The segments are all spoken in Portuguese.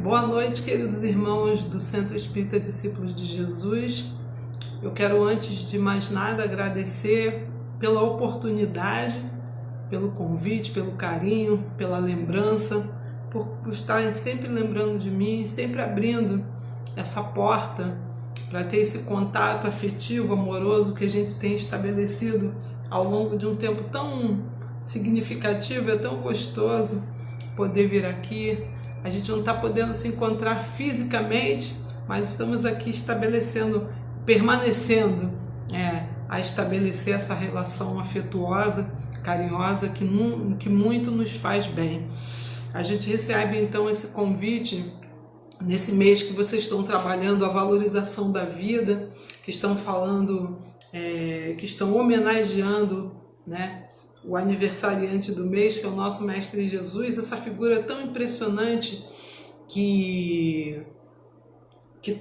Boa noite, queridos irmãos do Centro Espírita Discípulos de Jesus. Eu quero, antes de mais nada, agradecer pela oportunidade, pelo convite, pelo carinho, pela lembrança, por estarem sempre lembrando de mim, sempre abrindo essa porta para ter esse contato afetivo, amoroso que a gente tem estabelecido ao longo de um tempo tão significativo. É tão gostoso poder vir aqui. A gente não está podendo se encontrar fisicamente, mas estamos aqui estabelecendo, permanecendo a estabelecer essa relação afetuosa, carinhosa, que muito nos faz bem. A gente recebe então esse convite nesse mês que vocês estão trabalhando a valorização da vida, que estão falando, que estão homenageando, né, o aniversariante do mês, que é o nosso Mestre Jesus, essa figura tão impressionante que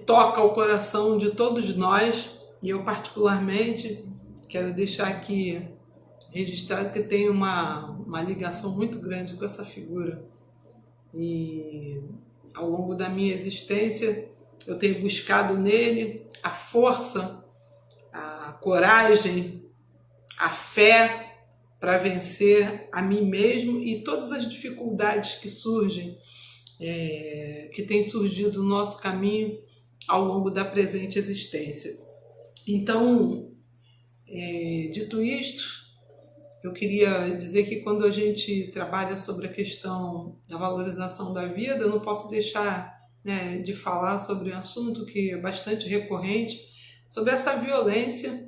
toca o coração de todos nós. E eu particularmente quero deixar aqui registrado que tenho uma ligação muito grande com essa figura. E ao longo da minha existência eu tenho buscado nele a força, a coragem, a fé para vencer a mim mesmo e todas as dificuldades que surgem, que têm surgido no nosso caminho ao longo da presente existência. Então, dito isto, eu queria dizer que quando a gente trabalha sobre a questão da valorização da vida, eu não posso deixar, né, de falar sobre um assunto que é bastante recorrente, sobre essa violência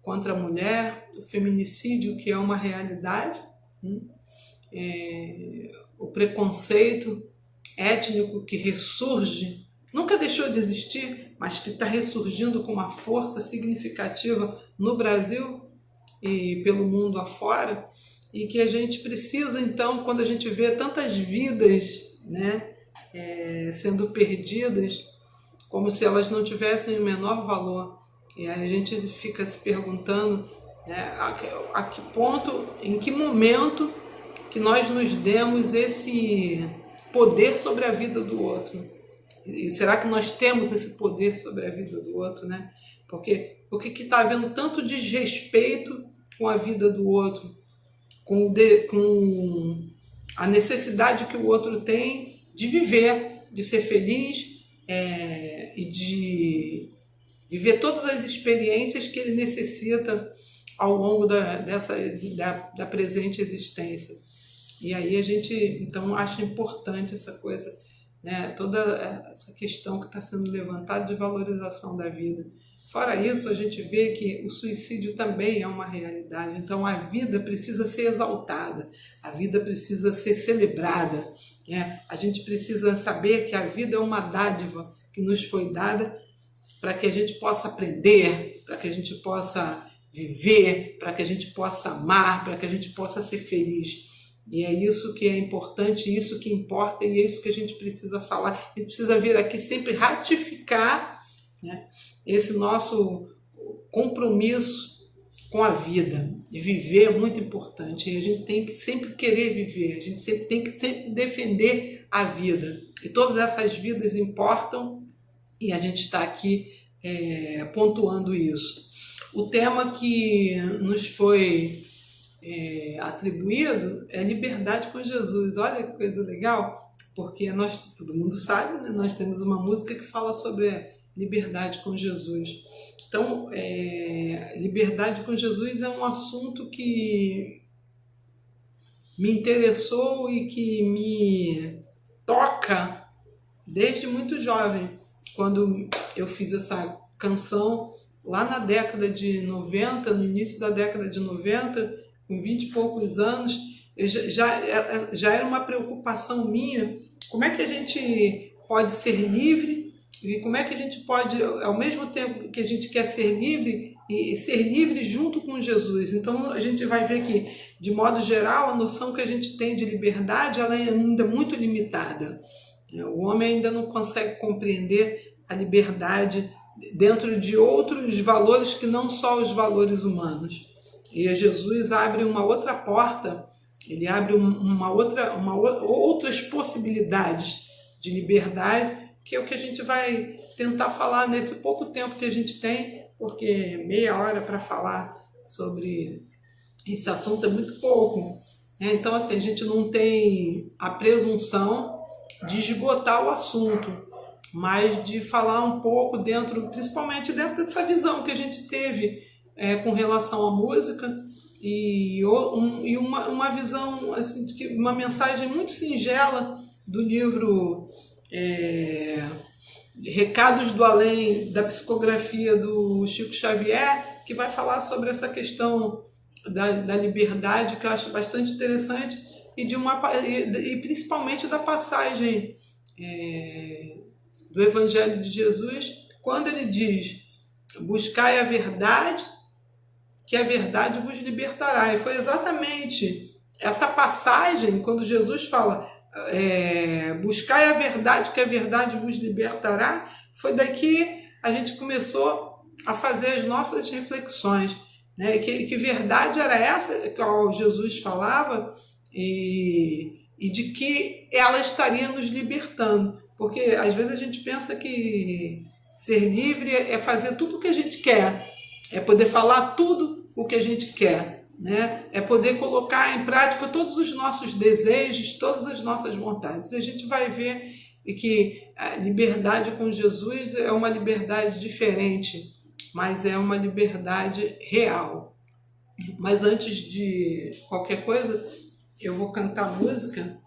contra a mulher, o feminicídio, que é uma realidade, o preconceito étnico que ressurge, nunca deixou de existir, mas que está ressurgindo com uma força significativa no Brasil e pelo mundo afora, e que a gente precisa, então, quando a gente vê tantas vidas, né, sendo perdidas, como se elas não tivessem o menor valor. E aí a gente fica se perguntando, né, a que ponto, em que momento que nós nos demos esse poder sobre a vida do outro. E será que nós temos esse poder sobre a vida do outro, né? Porque que está havendo tanto desrespeito com a vida do outro, com a necessidade que o outro tem de viver, de ser feliz, e de viver todas as experiências que ele necessita ao longo da presente existência. E aí a gente, então, acha importante essa coisa, né, toda essa questão que está sendo levantada de valorização da vida. Fora isso, a gente vê que o suicídio também é uma realidade. Então, a vida precisa ser exaltada, a vida precisa ser celebrada, né? A gente precisa saber que a vida é uma dádiva que nos foi dada para que a gente possa aprender, para que a gente possa viver, para que a gente possa amar, para que a gente possa ser feliz. E é isso que é importante, isso que importa, e é isso que a gente precisa falar. A gente precisa vir aqui sempre ratificar, né, esse nosso compromisso com a vida. E viver é muito importante. E a gente tem que sempre querer viver, a gente sempre tem que sempre defender a vida. E todas essas vidas importam, e a gente está aqui pontuando isso. O tema que nos foi atribuído é liberdade com Jesus. Olha que coisa legal, porque todo mundo sabe, né? Nós temos uma música que fala sobre liberdade com Jesus. Então, liberdade com Jesus é um assunto que me interessou e que me toca desde muito jovem. Quando eu fiz essa canção lá na década de 90, no início da década de 90, com 20 e poucos anos, já era uma preocupação minha, como é que a gente pode ser livre e como é que a gente pode, ao mesmo tempo que a gente quer ser livre, e ser livre junto com Jesus. Então a gente vai ver que, de modo geral, a noção que a gente tem de liberdade, ela é ainda muito limitada. O homem ainda não consegue compreender a liberdade dentro de outros valores que não só os valores humanos. E Jesus abre uma outra porta, ele abre outras possibilidades de liberdade, que é o que a gente vai tentar falar nesse pouco tempo que a gente tem, porque meia hora para falar sobre esse assunto é muito pouco. Então, assim, a gente não tem a presunção de esgotar o assunto, mas de falar um pouco principalmente dentro dessa visão que a gente teve com relação à música, e uma visão, assim, uma mensagem muito singela do livro Recados do Além, da psicografia do Chico Xavier, que vai falar sobre essa questão da liberdade, que eu acho bastante interessante, e principalmente da passagem do Evangelho de Jesus, quando ele diz: buscai a verdade, que a verdade vos libertará. E foi exatamente essa passagem, quando Jesus fala buscai a verdade, que a verdade vos libertará, foi daqui a gente começou a fazer as nossas reflexões, né? Que verdade era essa que Jesus falava, e de que ela estaria nos libertando. Porque às vezes a gente pensa que ser livre é fazer tudo o que a gente quer, é poder falar tudo o que a gente quer, né? É poder colocar em prática todos os nossos desejos, todas as nossas vontades. E a gente vai ver que a liberdade com Jesus é uma liberdade diferente, mas é uma liberdade real. Mas antes de qualquer coisa, eu vou cantar música,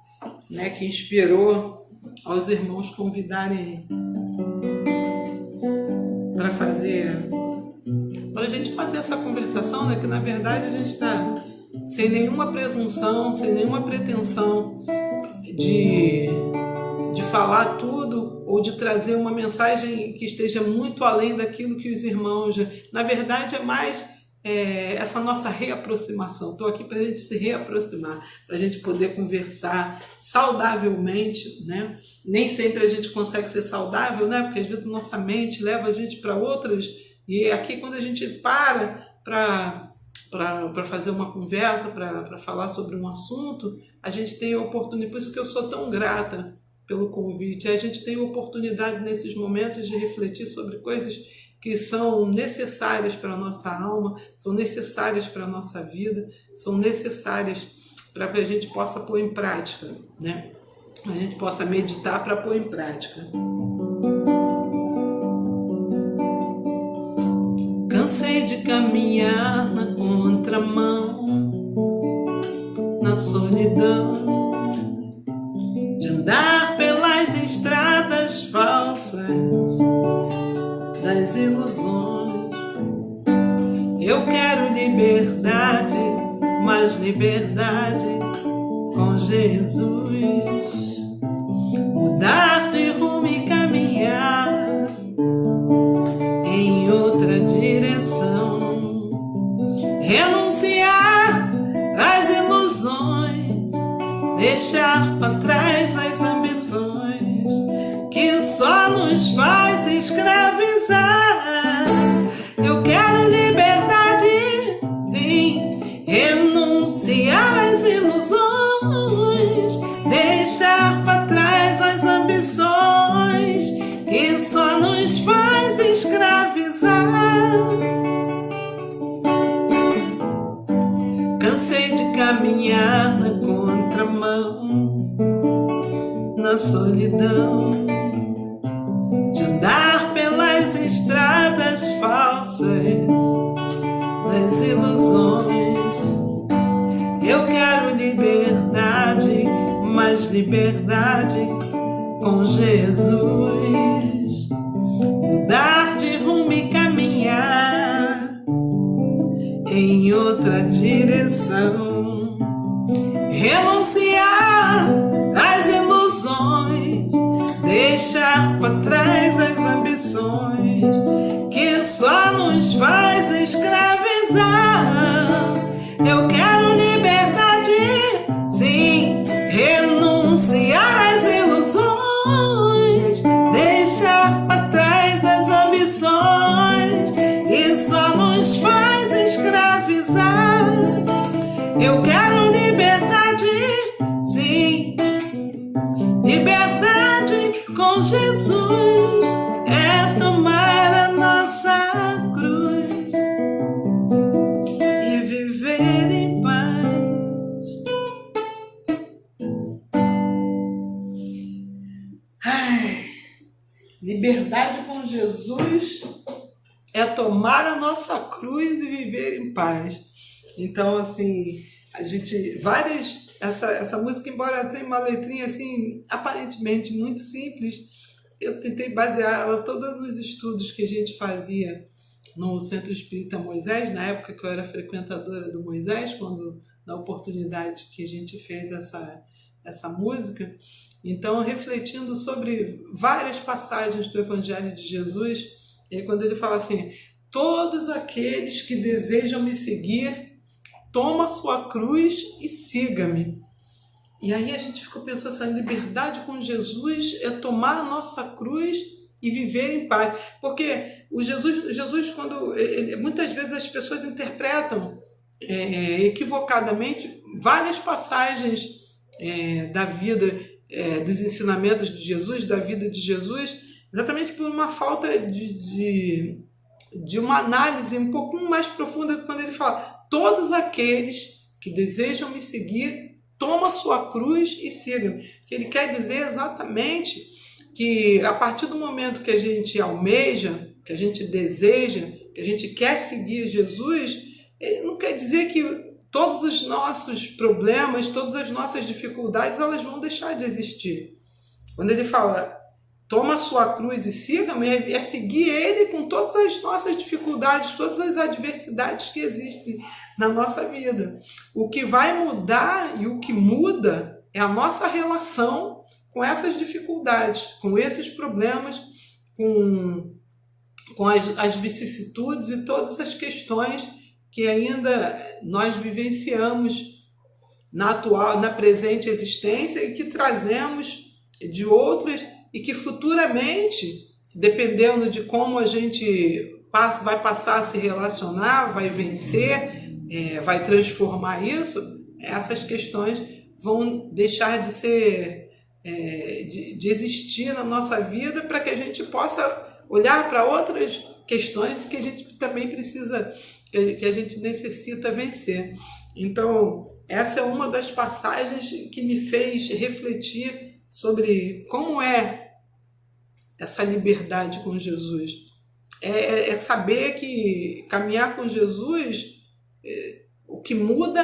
né, que inspirou aos irmãos convidarem para a gente fazer essa conversação, né, que na verdade a gente está sem nenhuma presunção, sem nenhuma pretensão de falar tudo ou de trazer uma mensagem que esteja muito além daquilo que os irmãos... Na verdade é mais essa nossa reaproximação. Estou aqui para a gente se reaproximar, para a gente poder conversar saudavelmente, né? Nem sempre a gente consegue ser saudável, né? Porque às vezes nossa mente leva a gente para outras, e aqui quando a gente para fazer uma conversa, para falar sobre um assunto, a gente tem a oportunidade, por isso que eu sou tão grata pelo convite, a gente tem a oportunidade nesses momentos de refletir sobre coisas que são necessárias para a nossa alma, são necessárias para a nossa vida, são necessárias para que a gente possa pôr em prática, né? A gente possa meditar para pôr em prática. Cansei de caminhar na contramão, na solidão, de andar pelas estradas falsas das ilusões. Eu quero liberdade, mas liberdade com Jesus. Mudar de rumo e caminhar em outra direção. Renunciar às ilusões, deixar para trás as ambições que só nos faz escravizar. Eu quero liberdade, sim, renunciar às ilusões, deixar para trás as ambições que só nos faz escravizar. Cansei de caminhar na contramão, na solidão, de andar pelas estradas falsas das ilusões. Eu quero liberdade, mas liberdade com Jesus. Mudar de rumo e caminhar em outra direção. Renunciar às ilusões, deixar para trás as ambições que só nos faz escravizar. Eu quero liberdade, sim, renunciar às ilusões, deixar para trás as ambições que só nos faz escravizar. Eu quero liberdade, sim, com Jesus é tomar a nossa cruz e viver em paz. Liberdade com Jesus é tomar a nossa cruz e viver em paz. Então, assim, a gente, essa música, embora tenha uma letrinha, assim, aparentemente muito simples, eu tentei basear ela toda nos estudos que a gente fazia no Centro Espírita Moisés, na época que eu era frequentadora do Moisés, quando, na oportunidade que a gente fez essa música. Então, refletindo sobre várias passagens do Evangelho de Jesus, e quando ele fala assim, todos aqueles que desejam me seguir, toma a sua cruz e siga-me. E aí a gente ficou pensando assim, a liberdade com Jesus é tomar a nossa cruz e viver em paz. Porque o Jesus quando muitas vezes as pessoas interpretam equivocadamente várias passagens da vida, dos ensinamentos de Jesus, da vida de Jesus, exatamente por uma falta de uma análise um pouco mais profunda, quando ele fala, todos aqueles que desejam me seguir, toma a sua cruz e siga-me. Ele quer dizer exatamente que a partir do momento que a gente almeja, que a gente deseja, que a gente quer seguir Jesus, ele não quer dizer que todos os nossos problemas, todas as nossas dificuldades, elas vão deixar de existir. Quando ele fala, toma a sua cruz e siga-me, é seguir ele com todas as nossas dificuldades, todas as adversidades que existem na nossa vida. O que vai mudar e o que muda é a nossa relação com essas dificuldades, com esses problemas, com as vicissitudes e todas as questões que ainda nós vivenciamos na presente existência e que trazemos de outras e que futuramente, dependendo de como a gente vai passar a se relacionar, vai vencer, vai transformar isso, essas questões vão deixar de ser, de existir na nossa vida, para que a gente possa olhar para outras questões que a gente também precisa, que a gente necessita vencer. Então, essa é uma das passagens que me fez refletir sobre como é essa liberdade com Jesus. É saber que caminhar com Jesus, o que muda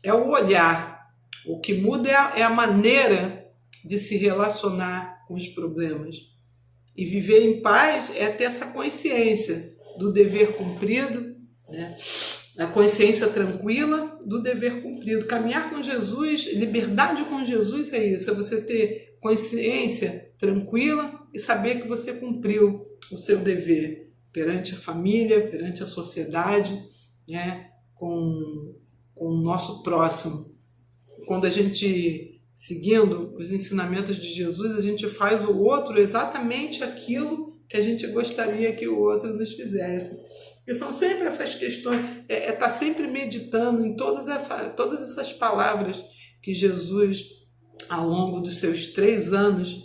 é o olhar, o que muda é a maneira de se relacionar com os problemas. E viver em paz é ter essa consciência do dever cumprido, né? A consciência tranquila do dever cumprido. Caminhar com Jesus, liberdade com Jesus é isso, é você ter consciência tranquila e saber que você cumpriu o seu dever perante a família, perante a sociedade, né? com o nosso próximo. Quando a gente, seguindo os ensinamentos de Jesus, a gente faz o outro exatamente aquilo que a gente gostaria que o outro nos fizesse. E são sempre essas questões, tá sempre meditando em todas essas palavras que Jesus, ao longo dos seus 3 anos,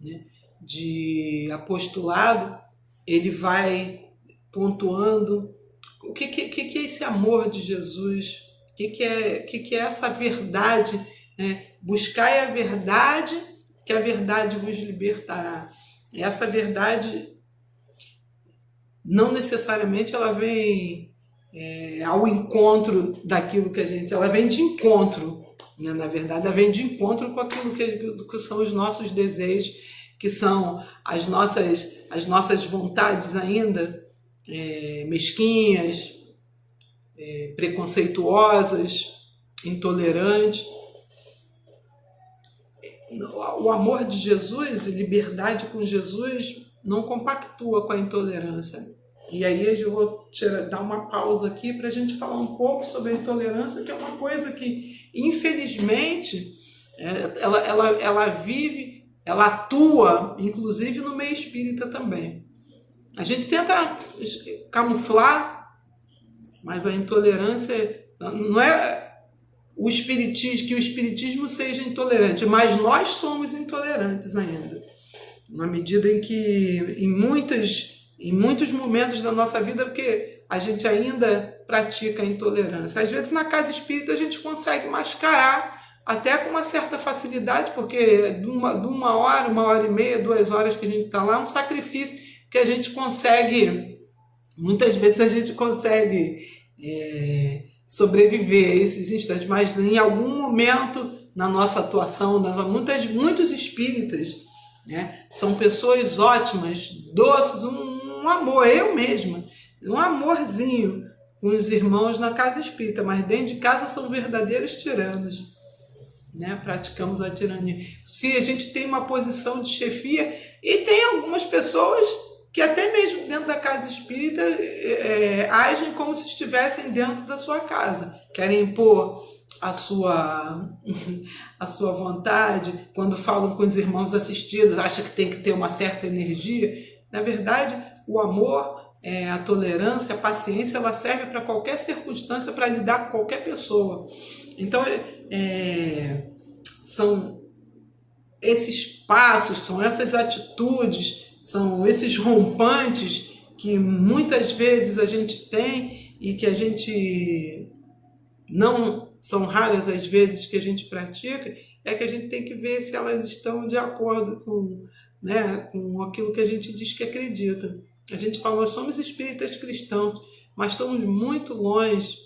né, de apostolado, ele vai pontuando o que é esse amor de Jesus, o que é essa verdade, né? Buscai a verdade, que a verdade vos libertará. E essa verdade não necessariamente ela vem ao encontro daquilo que ela vem de encontro, né? Na verdade, ela vem de encontro com aquilo que são os nossos desejos, que são as nossas vontades ainda mesquinhas, preconceituosas, intolerantes. O amor de Jesus e liberdade com Jesus não compactua com a intolerância. E aí eu vou dar uma pausa aqui para a gente falar um pouco sobre a intolerância, que é uma coisa que, infelizmente, ela vive, ela atua, inclusive no meio espírita também. A gente tenta camuflar, mas a intolerância não é que o espiritismo seja intolerante, mas nós somos intolerantes ainda. na medida em que em muitos momentos da nossa vida, porque a gente ainda pratica a intolerância. Às vezes na casa espírita a gente consegue mascarar até com uma certa facilidade, porque de uma hora, 1h30, 2 horas que a gente está lá, é um sacrifício que a gente consegue, muitas vezes a gente consegue sobreviver a esses instantes, mas em algum momento na nossa atuação, muitos espíritas, né, são pessoas ótimas, doces, um amor, eu mesma, um amorzinho com os irmãos na casa espírita, mas dentro de casa são verdadeiros tiranos, né? Praticamos a tirania. Se a gente tem uma posição de chefia, e tem algumas pessoas que até mesmo dentro da casa espírita agem como se estivessem dentro da sua casa, querem impor a sua vontade, quando falam com os irmãos assistidos, acham que tem que ter uma certa energia. Na verdade, o amor, a tolerância, a paciência, ela serve para qualquer circunstância, para lidar com qualquer pessoa. Então, são esses passos, são essas atitudes, são esses rompantes que muitas vezes a gente tem e que a gente não... São raras as vezes que a gente pratica, é que a gente tem que ver se elas estão de acordo com, né, com aquilo que a gente diz que acredita. A gente fala, nós somos espíritas cristãos, mas estamos muito longe,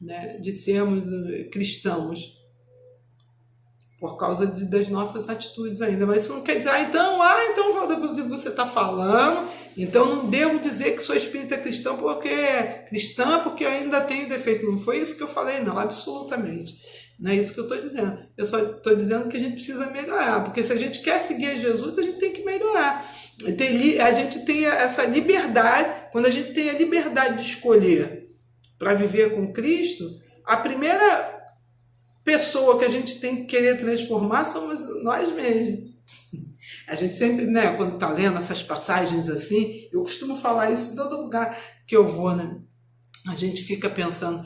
né, de sermos cristãos por causa das nossas atitudes ainda. Mas isso não quer dizer, então do que você está falando, então não devo dizer que sou espírita cristã porque ainda tenho defeito. Não foi isso que eu falei, não, absolutamente. Não é isso que eu estou dizendo. Eu só estou dizendo que a gente precisa melhorar, porque se a gente quer seguir a Jesus, a gente tem que melhorar. A gente tem essa liberdade, quando a gente tem a liberdade de escolher para viver com Cristo, a primeira pessoa que a gente tem que querer transformar somos nós mesmos. A gente sempre, né, quando está lendo essas passagens assim, eu costumo falar isso em todo lugar que eu vou, né? A gente fica pensando,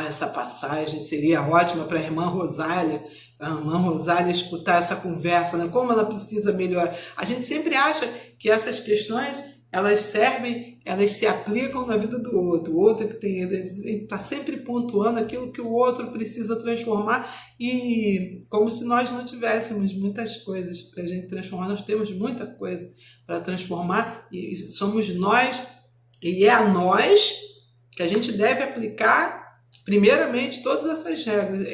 essa passagem seria ótima para a irmã Rosália escutar essa conversa, né? Como ela precisa melhorar. A gente sempre acha que essas questões, elas se aplicam na vida do outro. O outro que está sempre pontuando aquilo que o outro precisa transformar, e como se nós não tivéssemos muitas coisas para a gente transformar. Nós temos muita coisa para transformar, e somos nós, e é a nós que a gente deve aplicar primeiramente todas essas regras.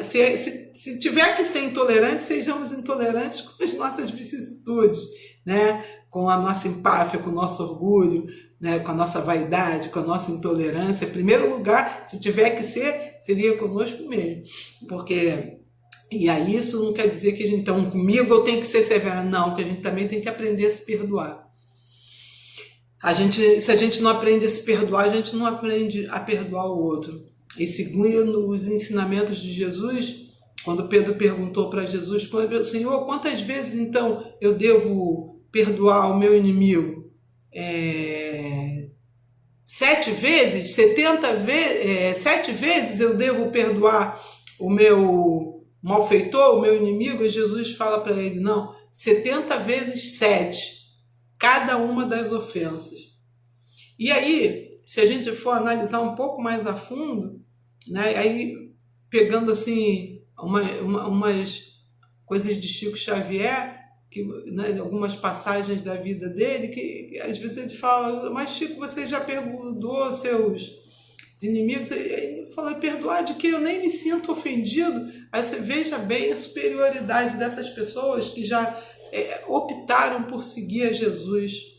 Se tiver que ser intolerante, sejamos intolerantes com as nossas vicissitudes, né? Com a nossa empáfia, com o nosso orgulho, né? Com a nossa vaidade, com a nossa intolerância. Em primeiro lugar, se tiver que ser, seria conosco mesmo. E aí isso não quer dizer que a gente, então, comigo eu tenho que ser severo. Não, que a gente também tem que aprender a se perdoar. Se a gente não aprende a se perdoar, a gente não aprende a perdoar o outro. E segundo os ensinamentos de Jesus, quando Pedro perguntou para Jesus, Senhor, quantas vezes então eu devo perdoar o meu inimigo? 7 vezes? 7 vezes eu devo perdoar o meu malfeitor, o meu inimigo? E Jesus fala para ele, não, 70 vezes 7, cada uma das ofensas. E aí, se a gente for analisar um pouco mais a fundo, né, aí pegando assim umas coisas de Chico Xavier, né, algumas passagens da vida dele, que às vezes ele fala, mas Chico, você já perdoou seus inimigos? Ele fala, perdoar de que eu nem me sinto ofendido. Aí você veja bem a superioridade dessas pessoas que já optaram por seguir a Jesus.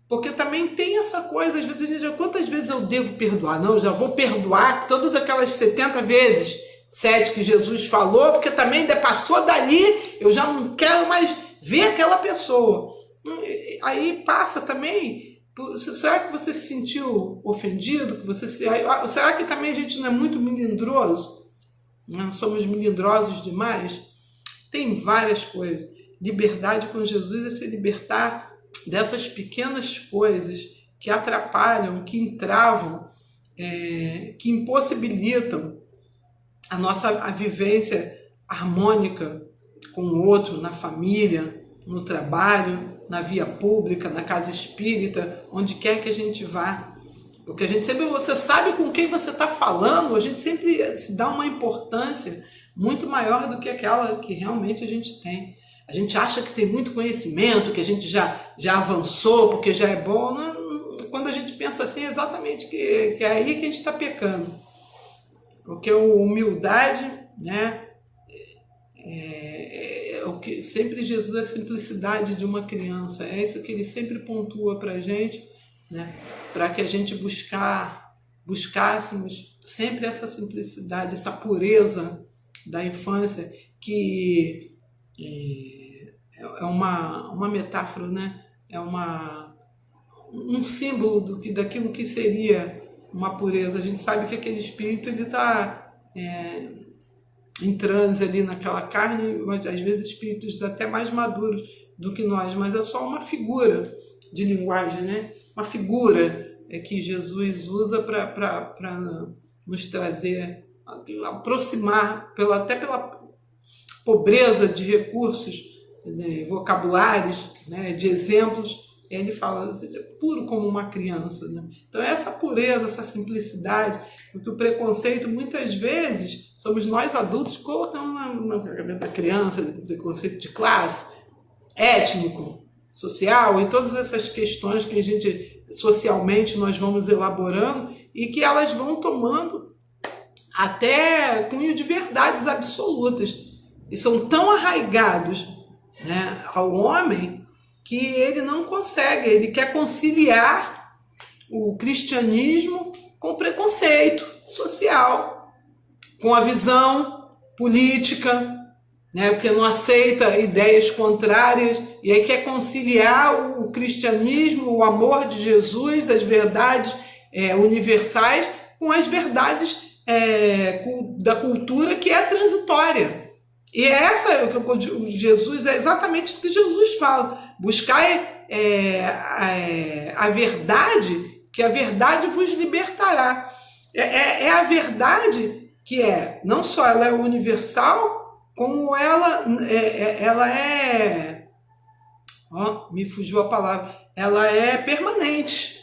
Porque também tem essa coisa, às vezes a gente já, quantas vezes eu devo perdoar? Não, eu já vou perdoar todas aquelas 70 vezes 7 que Jesus falou, porque também passou dali, eu já não quero mais ver aquela pessoa. Aí passa também, será que você se sentiu ofendido? Será que também a gente não é muito melindroso? Não somos melindrosos demais? Tem várias coisas. Liberdade com Jesus é se libertar dessas pequenas coisas que atrapalham, que entravam, que impossibilitam a vivência harmônica com o outro, na família, no trabalho, na via pública, na casa espírita, onde quer que a gente vá. Porque a gente sempre, você sabe com quem você está falando, a gente sempre se dá uma importância muito maior do que aquela que realmente a gente tem. A gente acha que tem muito conhecimento, que a gente já avançou, porque já é bom. Quando a gente pensa assim, é exatamente que é aí que a gente está pecando. Porque a humildade, né, é o que sempre Jesus é a simplicidade de uma criança. É isso que ele sempre pontua para a gente, né, para que a gente buscássemos sempre essa simplicidade, essa pureza da infância, que é uma metáfora, né? É um símbolo daquilo que seria uma pureza. A gente sabe que aquele espírito está em transe ali naquela carne, mas às vezes espíritos até mais maduros do que nós, mas é só uma figura de linguagem, né? Uma figura que Jesus usa para nos trazer, aproximar, até pela pobreza de recursos, de vocabulários, né, de exemplos. Ele fala, puro como uma criança, né? Então essa pureza, essa simplicidade, porque o preconceito muitas vezes somos nós adultos colocando na cabeça da criança, preconceito de classe, étnico, social, e todas essas questões que a gente socialmente nós vamos elaborando e que elas vão tomando até cunho de verdades absolutas e são tão arraigados, né, ao homem, que ele não consegue, ele quer conciliar o cristianismo com o preconceito social, com a visão política, né, porque não aceita ideias contrárias, e aí quer conciliar o cristianismo, o amor de Jesus, as verdades universais, com as verdades da cultura, que é transitória. E Jesus, é exatamente isso que Jesus fala: buscai a verdade, que a verdade vos libertará. É a verdade que não só ela é universal, como ela é, me fugiu a palavra, ela é permanente.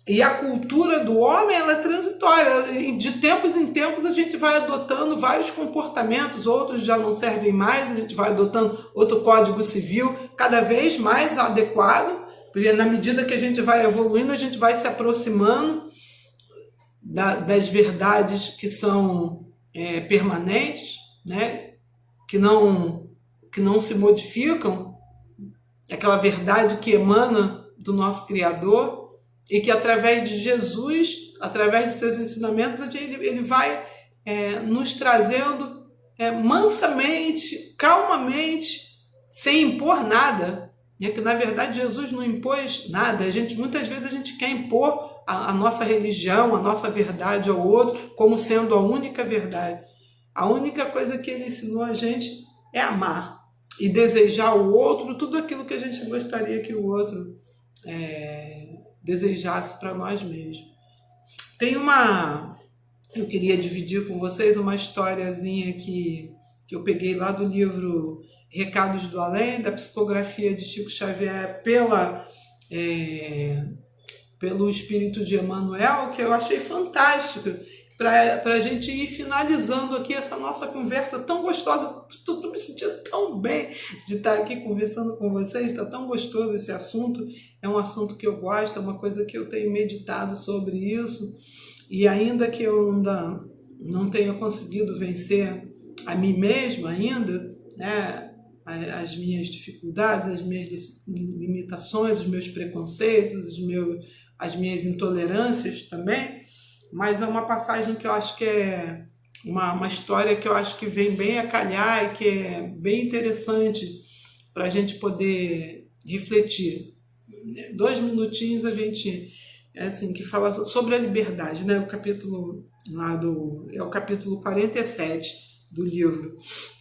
E a cultura do homem, ela é transitória. De tempos em tempos a gente vai adotando vários comportamentos, outros já não servem mais, a gente vai adotando outro código civil cada vez mais adequado, porque na medida que a gente vai evoluindo, a gente vai se aproximando das verdades que são permanentes, né? que não se modificam, aquela verdade que emana do nosso Criador, e que através de Jesus, através de seus ensinamentos, ele vai nos trazendo mansamente, calmamente, sem impor nada. Que na verdade Jesus não impôs nada. Muitas vezes a gente quer impor a nossa religião, a nossa verdade ao outro, como sendo a única verdade. A única coisa que ele ensinou a gente é amar e desejar ao outro tudo aquilo que a gente gostaria que o outro desejasse para nós mesmos. Eu queria dividir com vocês uma historiazinha que eu peguei lá do livro Recados do Além, da psicografia de Chico Xavier pelo espírito de Emmanuel, que eu achei fantástico, para a gente ir finalizando aqui essa nossa conversa tão gostosa. Estou me sentindo tão bem de estar aqui conversando com vocês, está tão gostoso esse assunto, é um assunto que eu gosto, é uma coisa que eu tenho meditado sobre isso, e ainda que eu ainda não tenha conseguido vencer a mim mesma ainda, né, as minhas dificuldades, as minhas limitações, os meus preconceitos, as minhas intolerâncias também, mas é uma passagem que eu acho que é uma história que eu acho que vem bem a calhar e que é bem interessante para a gente poder refletir. 2 minutinhos a gente, que fala sobre a liberdade, né? O capítulo é o capítulo 47 do livro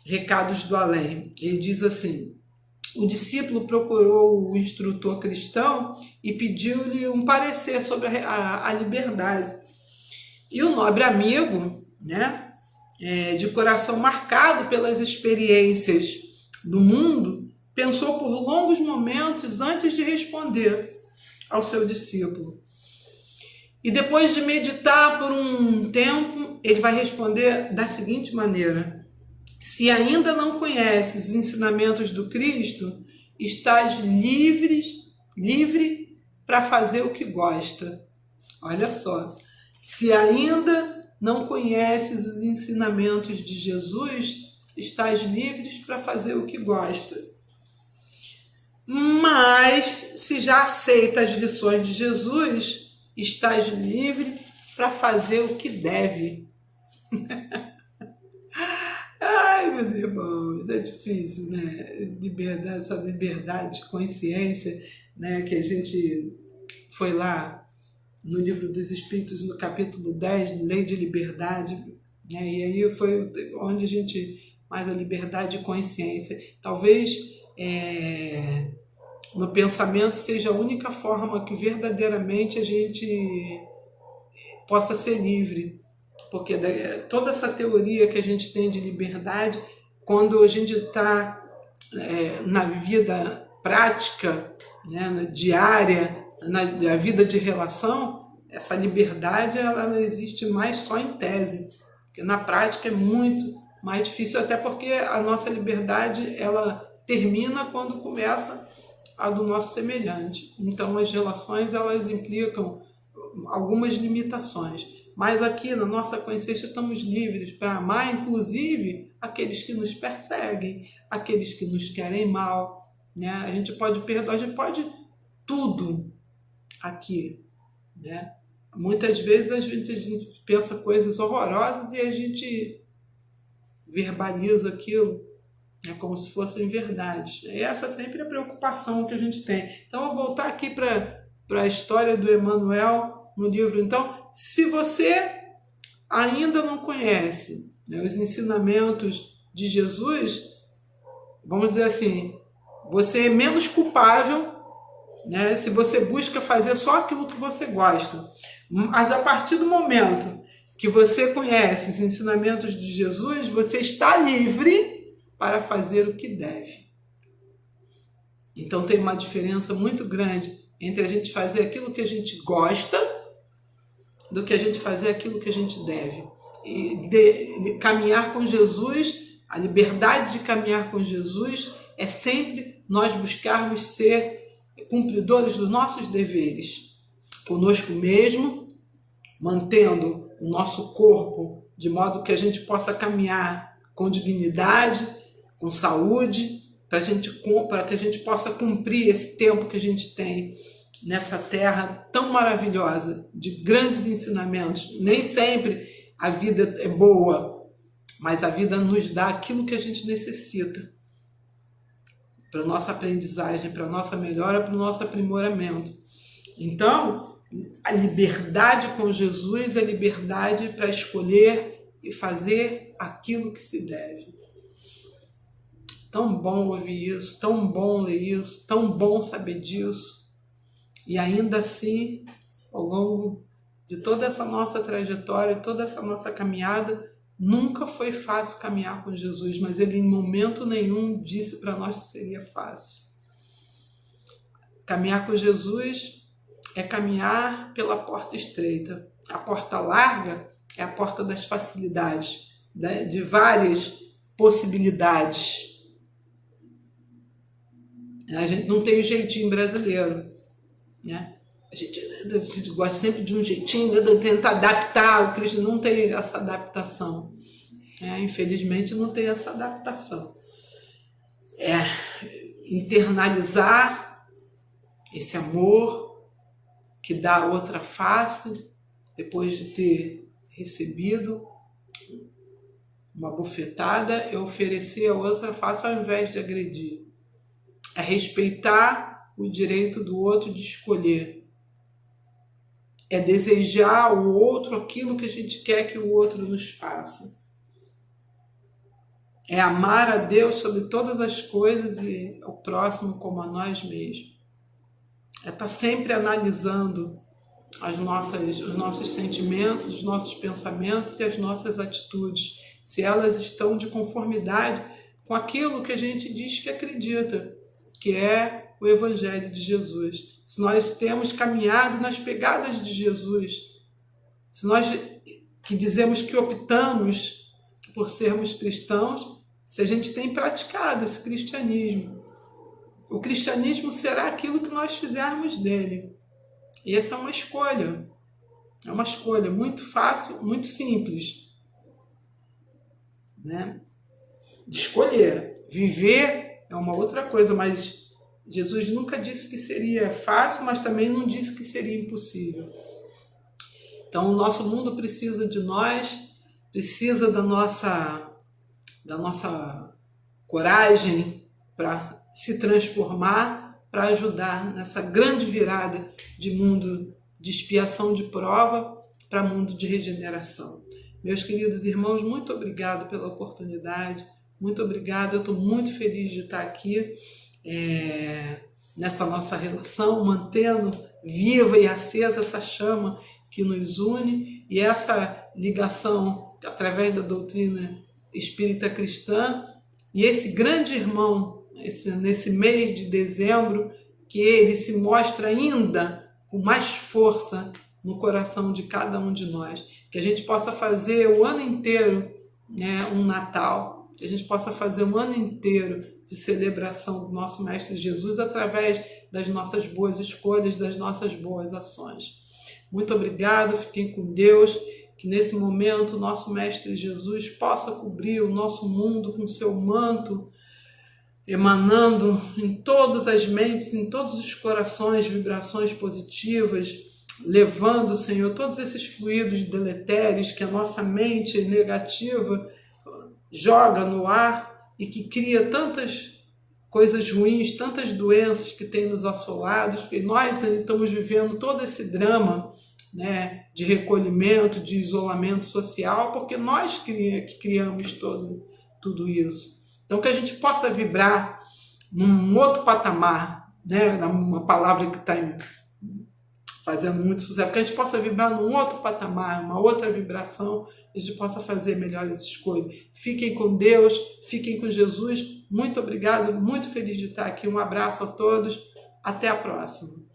Recados do Além. Ele diz assim: o discípulo procurou o instrutor cristão e pediu-lhe um parecer sobre a liberdade. E o nobre amigo, né, de coração marcado pelas experiências do mundo, pensou por longos momentos antes de responder ao seu discípulo. E depois de meditar por um tempo, ele vai responder da seguinte maneira: se ainda não conheces os ensinamentos do Cristo, estás livre para fazer o que gosta. Olha só, se ainda não conheces os ensinamentos de Jesus, estás livre para fazer o que gosta. Mas, se já aceita as lições de Jesus, estás livre para fazer o que deve. Ai, meus irmãos, é difícil, né? Essa liberdade de consciência, né? Que a gente foi lá no Livro dos Espíritos, no capítulo 10, Lei de Liberdade, né? E aí foi onde a gente, mais a liberdade de consciência. Talvez no pensamento seja a única forma que verdadeiramente a gente possa ser livre. Porque toda essa teoria que a gente tem de liberdade, quando a gente está na vida prática, né, diária, na vida de relação, essa liberdade ela não existe mais só em tese. Porque na prática é muito mais difícil, até porque a nossa liberdade ela termina quando começa a do nosso semelhante. Então as relações elas implicam algumas limitações. Mas aqui na nossa consciência estamos livres para amar, inclusive, aqueles que nos perseguem, aqueles que nos querem mal, né? A gente pode perdoar, a gente pode tudo aqui, né? Muitas vezes a gente pensa coisas horrorosas e a gente verbaliza aquilo, né, como se fossem verdades. E essa é sempre a preocupação que a gente tem. Então, eu vou voltar aqui para a história do Emmanuel, no livro. Então, se você ainda não conhece, né, os ensinamentos de Jesus, vamos dizer assim, você é menos culpável, né, se você busca fazer só aquilo que você gosta. Mas a partir do momento que você conhece os ensinamentos de Jesus, você está livre para fazer o que deve. Então tem uma diferença muito grande entre a gente fazer aquilo que a gente gosta do que a gente fazer aquilo que a gente deve. E caminhar com Jesus, a liberdade de caminhar com Jesus é sempre nós buscarmos ser cumpridores dos nossos deveres conosco mesmo, mantendo o nosso corpo de modo que a gente possa caminhar com dignidade, com saúde, para que a gente possa cumprir esse tempo que a gente tem nessa terra tão maravilhosa, de grandes ensinamentos. Nem sempre a vida é boa, mas a vida nos dá aquilo que a gente necessita para a nossa aprendizagem, para a nossa melhora, para o nosso aprimoramento. Então, a liberdade com Jesus é liberdade para escolher e fazer aquilo que se deve. Tão bom ouvir isso, tão bom ler isso, tão bom saber disso. E ainda assim, ao longo de toda essa nossa trajetória, toda essa nossa caminhada, nunca foi fácil caminhar com Jesus, mas ele em momento nenhum disse para nós que seria fácil. Caminhar com Jesus é caminhar pela porta estreita. A porta larga é a porta das facilidades, de várias possibilidades. A gente não tem o jeitinho brasileiro, né? A gente gosta sempre de um jeitinho, de tentar adaptar. O Cristo não tem essa adaptação. Infelizmente não tem essa adaptação. Internalizar esse amor que dá outra face depois de ter recebido uma bofetada, é oferecer a outra face ao invés de agredir. É respeitar o direito do outro de escolher. É desejar ao outro aquilo que a gente quer que o outro nos faça. É amar a Deus sobre todas as coisas e ao próximo como a nós mesmos. É estar sempre analisando os nossos sentimentos, os nossos pensamentos e as nossas atitudes, se elas estão de conformidade com aquilo que a gente diz que acredita. que é o Evangelho de Jesus. Se nós temos caminhado nas pegadas de Jesus, se nós que dizemos que optamos por sermos cristãos, se a gente tem praticado esse cristianismo, o cristianismo será aquilo que nós fizermos dele. E essa é uma escolha muito fácil, muito simples, né? De escolher. Viver é uma outra coisa, mas Jesus nunca disse que seria fácil, mas também não disse que seria impossível. Então o nosso mundo precisa de nós, precisa da nossa coragem para se transformar, para ajudar nessa grande virada de mundo de expiação de prova para mundo de regeneração. Meus queridos irmãos, muito obrigado pela oportunidade, muito obrigado, eu estou muito feliz de estar aqui nessa nossa relação, mantendo viva e acesa essa chama que nos une, e essa ligação através da doutrina espírita cristã, e esse grande irmão, nesse mês de dezembro, que ele se mostra ainda com mais força no coração de cada um de nós, que a gente possa fazer o ano inteiro, né, um Natal, que a gente possa fazer um ano inteiro de celebração do nosso Mestre Jesus através das nossas boas escolhas, das nossas boas ações. Muito obrigado, fiquem com Deus, que nesse momento o nosso Mestre Jesus possa cobrir o nosso mundo com seu manto, emanando em todas as mentes, em todos os corações, vibrações positivas, levando, Senhor, todos esses fluidos deletérios que a nossa mente negativa joga no ar e que cria tantas coisas ruins, tantas doenças que tem nos assolado, e nós ainda estamos vivendo todo esse drama, né, de recolhimento, de isolamento social, porque nós que criamos tudo isso. Então que a gente possa vibrar num outro patamar, né, uma palavra que está fazendo muito sucesso, que a gente possa vibrar num outro patamar, uma outra vibração, a gente possa fazer melhores escolhas. Fiquem com Deus, fiquem com Jesus. Muito obrigado, muito feliz de estar aqui. Um abraço a todos, até a próxima.